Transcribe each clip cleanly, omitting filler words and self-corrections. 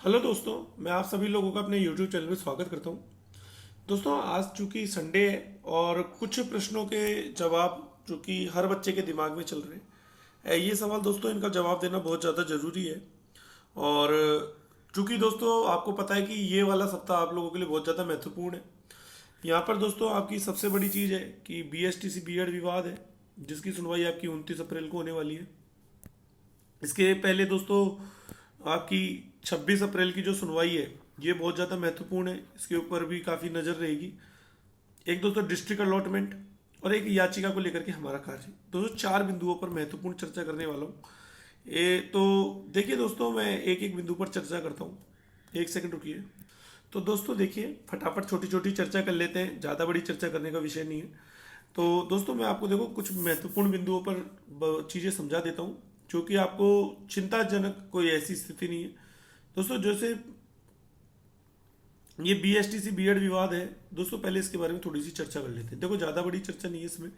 Hello दोस्तों, मैं आप सभी लोगों का अपने YouTube चैनल में स्वागत करता हूं। दोस्तों, आज चूंकि संडे है और कुछ प्रश्नों के जवाब जो कि हर बच्चे के दिमाग में चल रहे हैं, ये सवाल दोस्तों इनका जवाब देना बहुत ज़्यादा ज़रूरी है। और चूंकि दोस्तों आपको पता है कि ये वाला सप्ताह आप लोगों के लिए बहुत ज़्यादा महत्वपूर्ण है। यहाँ पर दोस्तों आपकी सबसे बड़ी चीज़ है कि BSTC B.Ed विवाद है, जिसकी सुनवाई आपकी 29 अप्रैल को होने वाली है। इसके पहले दोस्तों आपकी 26 अप्रैल की जो सुनवाई है, ये बहुत ज़्यादा महत्वपूर्ण है। इसके ऊपर भी काफ़ी नज़र रहेगी। एक दोस्तों डिस्ट्रिक्ट अलॉटमेंट और एक याचिका को लेकर के हमारा कार्य, दोस्तों 4 बिंदुओं पर महत्वपूर्ण चर्चा करने वाला हूँ। ये तो देखिए दोस्तों, मैं एक एक बिंदु पर चर्चा करता हूँ। एक सेकंड रुकिए। तो दोस्तों देखिए, फटाफट छोटी छोटी चर्चा कर लेते हैं, ज़्यादा बड़ी चर्चा करने का विषय नहीं है। तो दोस्तों मैं आपको देखो कुछ महत्वपूर्ण बिंदुओं पर चीज़ें समझा देता हूँ, जो कि आपको चिंताजनक कोई ऐसी स्थिति नहीं है। दोस्तों जैसे ये BSTC B.Ed विवाद है, दोस्तों पहले इसके बारे में थोड़ी सी चर्चा कर लेते हैं। देखो ज़्यादा बड़ी चर्चा नहीं है इसमें।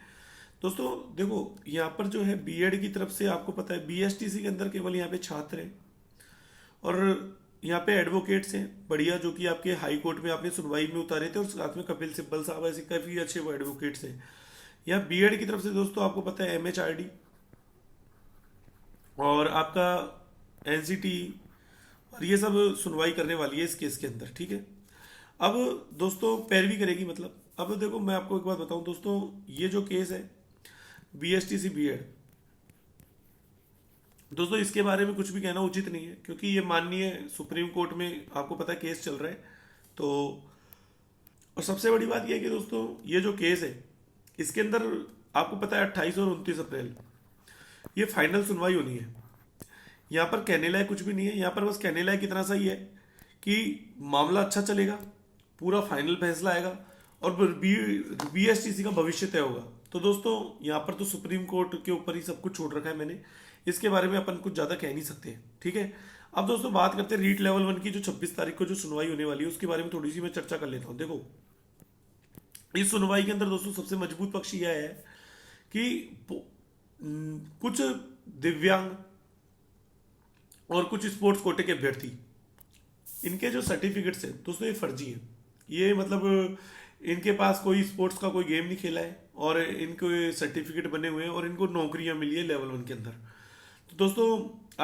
दोस्तों देखो, यहाँ पर जो है B.Ed की तरफ से आपको पता है BSTC के अंदर केवल यहाँ पे छात्र हैं और यहाँ पे एडवोकेट्स हैं बढ़िया, जो कि आपके हाई कोर्ट में आपने सुनवाई में उतारे थे, और साथ में कपिल सिब्बल साहब, ऐसे काफ़ी अच्छे वो एडवोकेट्स हैं। यहाँ B.Ed की तरफ से दोस्तों आपको पता है MHRD और आपका NCT और ये सब सुनवाई करने वाली है इस केस के अंदर, ठीक है। अब दोस्तों पैरवी करेगी, मतलब अब देखो मैं आपको एक बात बताऊं दोस्तों, ये जो केस है BSTC B.Ed, दोस्तों इसके बारे में कुछ भी कहना उचित नहीं है, क्योंकि ये माननीय सुप्रीम कोर्ट में आपको पता है केस चल रहा है। तो और सबसे बड़ी बात यह है कि दोस्तों ये जो केस है, इसके अंदर आपको पता है 28 और 29 अप्रैल ये फाइनल सुनवाई होनी है। यहाँ पर कहने लायक कुछ भी नहीं है। यहाँ पर बस कहने लायक इतना सा ही है कि मामला अच्छा चलेगा, पूरा फाइनल फैसला आएगा और BSTC का भविष्य तय होगा। तो दोस्तों यहाँ पर तो सुप्रीम कोर्ट के ऊपर ही सब कुछ छोड़ रखा है मैंने, इसके बारे में अपन कुछ ज़्यादा कह नहीं सकते, ठीक है। अब दोस्तों बात करते हैं रीट लेवल 1 की, जो 26 तारीख को जो सुनवाई होने वाली है, उसके बारे में थोड़ी सी मैं चर्चा कर लेता हूँ। देखो इस सुनवाई के अंदर दोस्तों सबसे मजबूत पक्ष यह है कि कुछ दिव्यांग और कुछ स्पोर्ट्स कोटे के अभ्यर्थी, इनके जो सर्टिफिकेट्स हैं दोस्तों ये फर्जी हैं। ये मतलब इनके पास कोई स्पोर्ट्स का कोई गेम नहीं खेला है और इनको सर्टिफिकेट बने हुए हैं और इनको नौकरियां मिली है लेवल 1 के अंदर। तो दोस्तों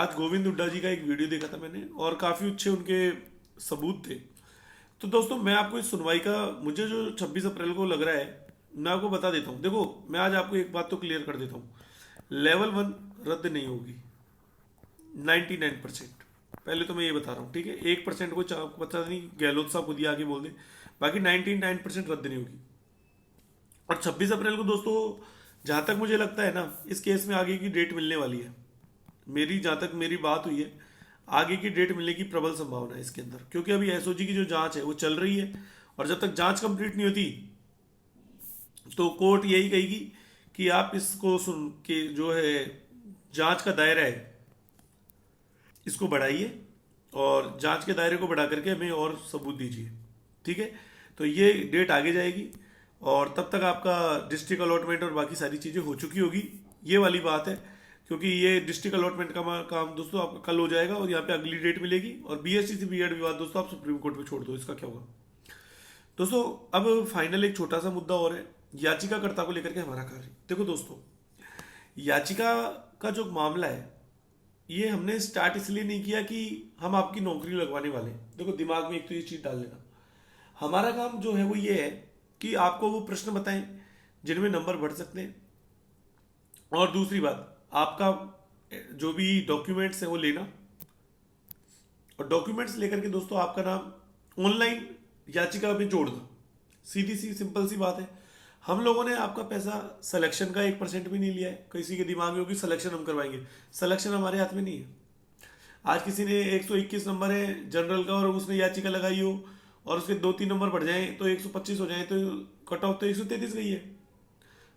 आज गोविंद हुड्डा जी का एक वीडियो देखा था मैंने और काफ़ी अच्छे उनके सबूत थे। तो दोस्तों मैं आपको इस सुनवाई का, मुझे जो 26 अप्रैल को लग रहा है, मैं आपको बता देता हूँ। देखो मैं आज आपको एक बात तो क्लियर कर देता हूँ, लेवल 1 रद्द नहीं होगी 99%। पहले तो मैं ये बता रहा हूँ, ठीक है। 1% को पता नहीं गहलोत साहब खुद ही आगे बोल दे, बाकी 99% रद्द नहीं होगी। और 26 अप्रैल को दोस्तों जहाँ तक मुझे लगता है ना, इस केस में आगे की डेट मिलने वाली है। मेरी जहाँ तक मेरी बात हुई है, आगे की डेट मिलने की प्रबल संभावना है इसके अंदर, क्योंकि अभी SOG की जो जांच है वो चल रही है और जब तक जांच कंप्लीट नहीं होती तो कोर्ट यही कहेगी कि आप इसको सुन के जो है जांच का दायरा है इसको बढ़ाइए और जांच के दायरे को बढ़ा करके हमें और सबूत दीजिए, ठीक है। तो ये डेट आगे जाएगी और तब तक आपका डिस्ट्रिक्ट अलॉटमेंट और बाकी सारी चीज़ें हो चुकी होगी, ये वाली बात है। क्योंकि ये डिस्ट्रिक्ट अलॉटमेंट का काम दोस्तों आपका कल हो जाएगा और यहाँ पे अगली डेट मिलेगी। और BSTC B.Ed विवाद दोस्तों आप सुप्रीम कोर्ट में छोड़ दो, इसका क्या होगा। दोस्तों अब फाइनल एक छोटा सा मुद्दा और है, याचिकाकर्ता को लेकर के हमारा कार्य। देखो दोस्तों, याचिका का जो मामला है ये हमने स्टार्ट इसलिए नहीं किया कि हम आपकी नौकरी लगवाने वाले हैं। देखो दिमाग में एक तो ये चीज़ डाल लेना, हमारा काम जो है वो ये है कि आपको वो प्रश्न बताएं जिनमें नंबर बढ़ सकते हैं, और दूसरी बात आपका जो भी डॉक्यूमेंट्स है वो लेना, और डॉक्यूमेंट्स लेकर के दोस्तों आपका नाम ऑनलाइन याचिका में जोड़ना। सीधी सी सिंपल सी बात है। हम लोगों ने आपका पैसा सिलेक्शन का 1% भी नहीं लिया है। किसी के दिमाग में होगी सिलेक्शन हम करवाएंगे, सिलेक्शन हमारे हाथ में नहीं है। आज किसी ने 121 नंबर है जनरल का और उसने याचिका लगाई हो और उसके 2-3 नंबर बढ़ जाए तो 125 हो जाए तो कट ऑफ तो 133 गई है।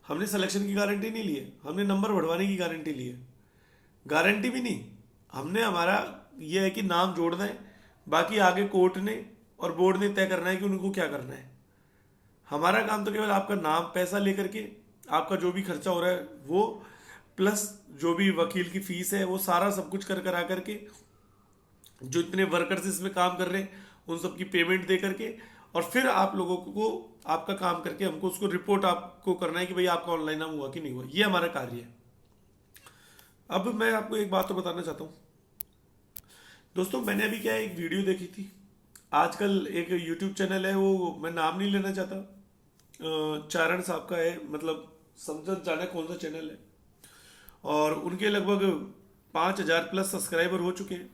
हमने सिलेक्शन की गारंटी नहीं ली है, हमने नंबर बढ़वाने की गारंटी ली है। गारंटी भी नहीं, हमने हमारा यह है कि नाम जोड़ना है, बाकी आगे कोर्ट ने और बोर्ड ने तय करना है कि उनको क्या करना है। हमारा काम तो केवल आपका नाम, पैसा लेकर के आपका जो भी खर्चा हो रहा है वो, प्लस जो भी वकील की फीस है वो सारा सब कुछ कर करा करके जो इतने वर्कर्स इसमें काम कर रहे हैं उन सबकी पेमेंट दे करके, और फिर आप लोगों को आपका काम करके हमको उसको रिपोर्ट आपको करना है कि भाई आपका ऑनलाइन नाम हुआ कि नहीं हुआ। ये हमारा कार्य है। अब मैं आपको एक बात तो बताना चाहता हूँ दोस्तों, मैंने अभी क्या है, एक वीडियो देखी थी। आजकल एक यूट्यूब चैनल है, वो मैं नाम नहीं लेना चाहता, चारण साहब का है, मतलब समझ जाना कौन सा चैनल है, और उनके लगभग 5,000 प्लस सब्सक्राइबर हो चुके हैं।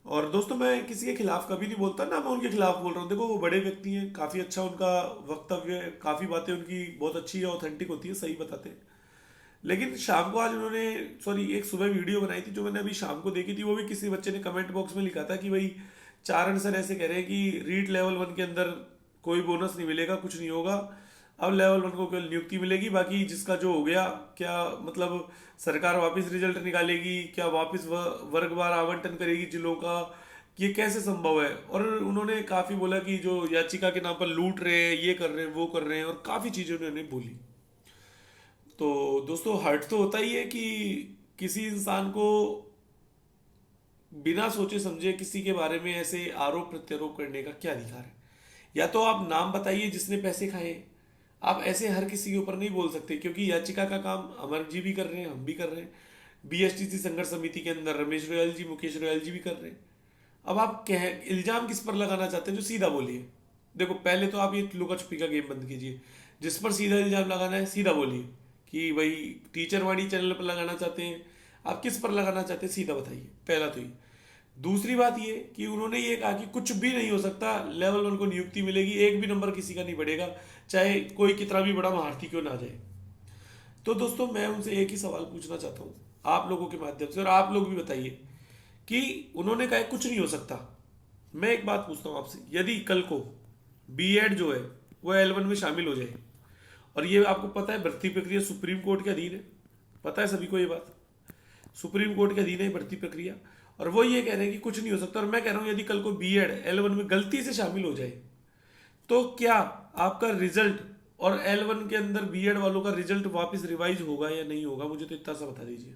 और दोस्तों मैं किसी के खिलाफ कभी नहीं बोलता, ना मैं उनके खिलाफ बोल रहा हूँ। देखो वो बड़े व्यक्ति हैं, काफ़ी अच्छा उनका वक्तव्य है, काफ़ी बातें उनकी बहुत अच्छी है, ऑथेंटिक होती है, सही बताते हैं। लेकिन शाम को आज उन्होंने, सॉरी, एक सुबह वीडियो बनाई थी जो मैंने अभी शाम को देखी थी। वो भी किसी बच्चे ने कमेंट बॉक्स में लिखा था कि भाई चारण सर ऐसे कह रहे हैं कि रीट लेवल 1 के अंदर कोई बोनस नहीं मिलेगा, कुछ नहीं होगा, अब लेवल 1 को केवल नियुक्ति मिलेगी, बाकी जिसका जो हो गया, क्या मतलब सरकार वापस रिजल्ट निकालेगी, क्या वापस वर्गवार आवंटन करेगी जिलों का, ये कैसे संभव है। और उन्होंने काफ़ी बोला कि जो याचिका के नाम पर लूट रहे हैं, ये कर रहे हैं, वो कर रहे हैं, और काफ़ी चीज़ें उन्होंने बोली। तो दोस्तों हर्ट तो होता ही है कि किसी इंसान को बिना सोचे समझे किसी के बारे में ऐसे आरोप प्रत्यारोप करने का क्या अधिकार है। या तो आप नाम बताइए जिसने पैसे खाए, आप ऐसे हर किसी के ऊपर नहीं बोल सकते, क्योंकि याचिका का काम अमर जी भी कर रहे हैं, हम भी कर रहे हैं, बीएसटीसी संघर्ष समिति के अंदर रमेश रोयल जी, मुकेश रोयल जी भी कर रहे हैं। अब आप कह इल्जाम किस पर लगाना चाहते हैं, जो सीधा बोलिए। देखो पहले तो आप ये लुका छुपी का गेम बंद कीजिए, जिस पर सीधा इल्जाम लगाना है सीधा बोलिए कि भाई टीचर वाणी चैनल पर लगाना चाहते हैं, आप किस पर लगाना चाहते हैं सीधा बताइए, पहला तो ये। दूसरी बात ये कि उन्होंने ये कहा कि कुछ भी नहीं हो सकता, लेवल 1 को नियुक्ति मिलेगी, एक भी नंबर किसी का नहीं बढ़ेगा, चाहे कोई कितना भी बड़ा महारथी क्यों ना जाए। तो दोस्तों मैं उनसे एक ही सवाल पूछना चाहता हूँ आप लोगों के माध्यम से, और आप लोग भी बताइए कि उन्होंने कहा कुछ नहीं हो सकता। मैं एक बात पूछता हूँ आपसे, यदि कल को बीएड जो है वो L1 में शामिल हो जाए, और ये आपको पता है भर्ती प्रक्रिया सुप्रीम कोर्ट के अधीन है, पता है सभी को ये बात, सुप्रीम कोर्ट के अधीन है भर्ती प्रक्रिया, और वो ये कह रहे हैं कि कुछ नहीं हो सकता। और मैं कह रहा हूँ यदि कल को बीएड L1 में गलती से शामिल हो जाए, तो क्या आपका रिजल्ट और L1 के अंदर बीएड वालों का रिजल्ट वापस रिवाइज होगा या नहीं होगा, मुझे तो इतना सा बता दीजिए।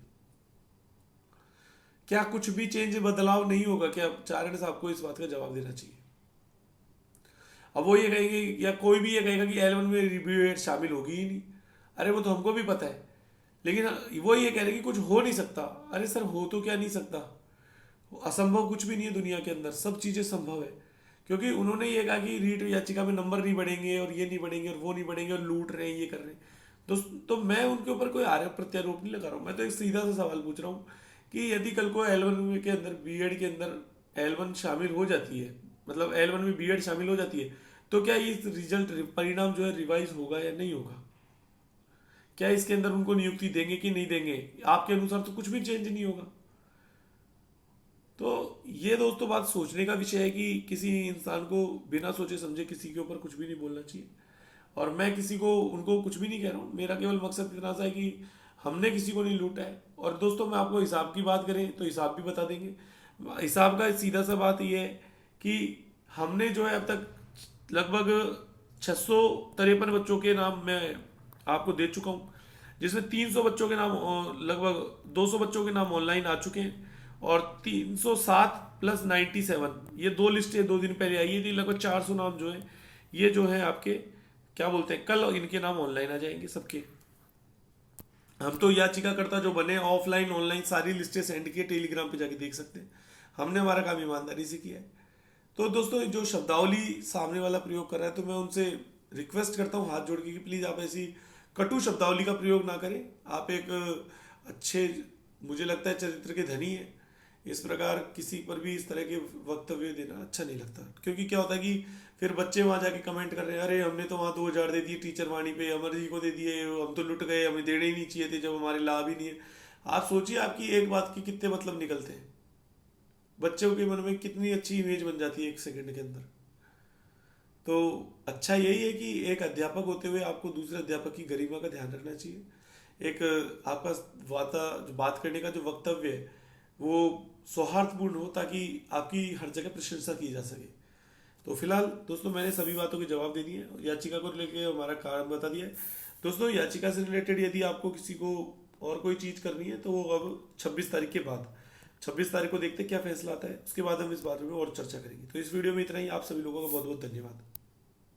क्या कुछ भी चेंज बदलाव नहीं होगा? क्या चारण साहब को इस बात का जवाब देना चाहिए। अब वो ये कहेंगे, या कोई भी ये कहेगा कि L1 में बीएड शामिल होगी ही नहीं, अरे वो तो हमको भी पता है, लेकिन वो ये कह रहे हैं कि कुछ हो नहीं सकता। अरे सर हो तो क्या नहीं सकता, असंभव कुछ भी नहीं है दुनिया के अंदर, सब चीज़ें संभव है। क्योंकि उन्होंने ये कहा कि रीट याचिका में नंबर नहीं बढ़ेंगे, और ये नहीं बढ़ेंगे, और वो नहीं बढ़ेंगे, और लूट रहे हैं, ये कर रहे हैं। तो मैं उनके ऊपर कोई आरोप प्रत्यारोप नहीं लगा रहा हूँ, मैं तो एक सीधा सा सवाल पूछ रहा हूँ कि यदि कल को L1 के अंदर बीएड के अंदर L1 शामिल हो जाती है, मतलब L1 में बीएड शामिल हो जाती है, तो क्या ये रिजल्ट परिणाम जो है रिवाइज होगा या नहीं होगा? क्या इसके अंदर उनको नियुक्ति देंगे कि नहीं देंगे? आपके अनुसार तो कुछ भी चेंज नहीं होगा। तो ये दोस्तों बात सोचने का विषय है कि किसी इंसान को बिना सोचे समझे किसी के ऊपर कुछ भी नहीं बोलना चाहिए। और मैं किसी को उनको कुछ भी नहीं कह रहा हूँ, मेरा केवल मकसद इतना सा है कि हमने किसी को नहीं लूटा है। और दोस्तों मैं आपको हिसाब की बात करें तो हिसाब भी बता देंगे। हिसाब का सीधा सा बात ये है कि हमने जो है अब तक लगभग 653 बच्चों के नाम मैं आपको दे चुका हूँ, जिसमें 300 बच्चों के नाम, लगभग 200 बच्चों के नाम ऑनलाइन आ चुके हैं, और 307 प्लस 97, ये दो लिस्टें 2 दिन पहले आई थी, लगभग 400 नाम जो है ये जो है आपके क्या बोलते हैं, कल इनके नाम ऑनलाइन आ जाएंगे सबके। हम तो याचिकाकर्ता जो बने ऑफलाइन ऑनलाइन सारी लिस्टें सेंड किए, टेलीग्राम पे जाके देख सकते हैं, हमने हमारा काम ईमानदारी से किया है। तो दोस्तों जो शब्दावली सामने वाला प्रयोग कर रहा है, तो मैं उनसे रिक्वेस्ट करता हूँ हाथ जोड़ के कि प्लीज़ आप ऐसी कटु शब्दावली का प्रयोग ना करें। आप एक अच्छे, मुझे लगता है चरित्र के धनी है, इस प्रकार किसी पर भी इस तरह के वक्तव्य देना अच्छा नहीं लगता। क्योंकि क्या होता है कि फिर बच्चे वहाँ जाके कमेंट कर रहे हैं, अरे हमने तो वहाँ 2,000 दे दिए टीचर वाणी पे, अमर जी को दे दिए, हम तो लुट गए, हमें देने ही नहीं चाहिए थे जब हमारे लाभ ही नहीं है। आप सोचिए आपकी एक बात के कितने मतलब निकलते हैं, बच्चों के मन में कितनी अच्छी इमेज बन जाती है 1 सेकंड के अंदर। तो अच्छा यही है कि एक अध्यापक होते हुए आपको दूसरे अध्यापक की गरिमा का ध्यान रखना चाहिए। एक आपका बात करने का जो वक्तव्य है वो सौहार्दपूर्ण हो, ताकि आपकी हर जगह प्रशंसा की जा सके। तो फिलहाल दोस्तों मैंने सभी बातों के जवाब दे दिए, याचिका को लेकर हमारा कारण बता दिया है। दोस्तों याचिका से रिलेटेड यदि आपको किसी को और कोई चीज़ करनी है तो वो अब 26 तारीख के बाद 26 तारीख को देखते हैं क्या फैसला आता है, उसके बाद हम इस बारे में और चर्चा करेंगे। तो इस वीडियो में इतना ही। आप सभी लोगों का बहुत बहुत धन्यवाद।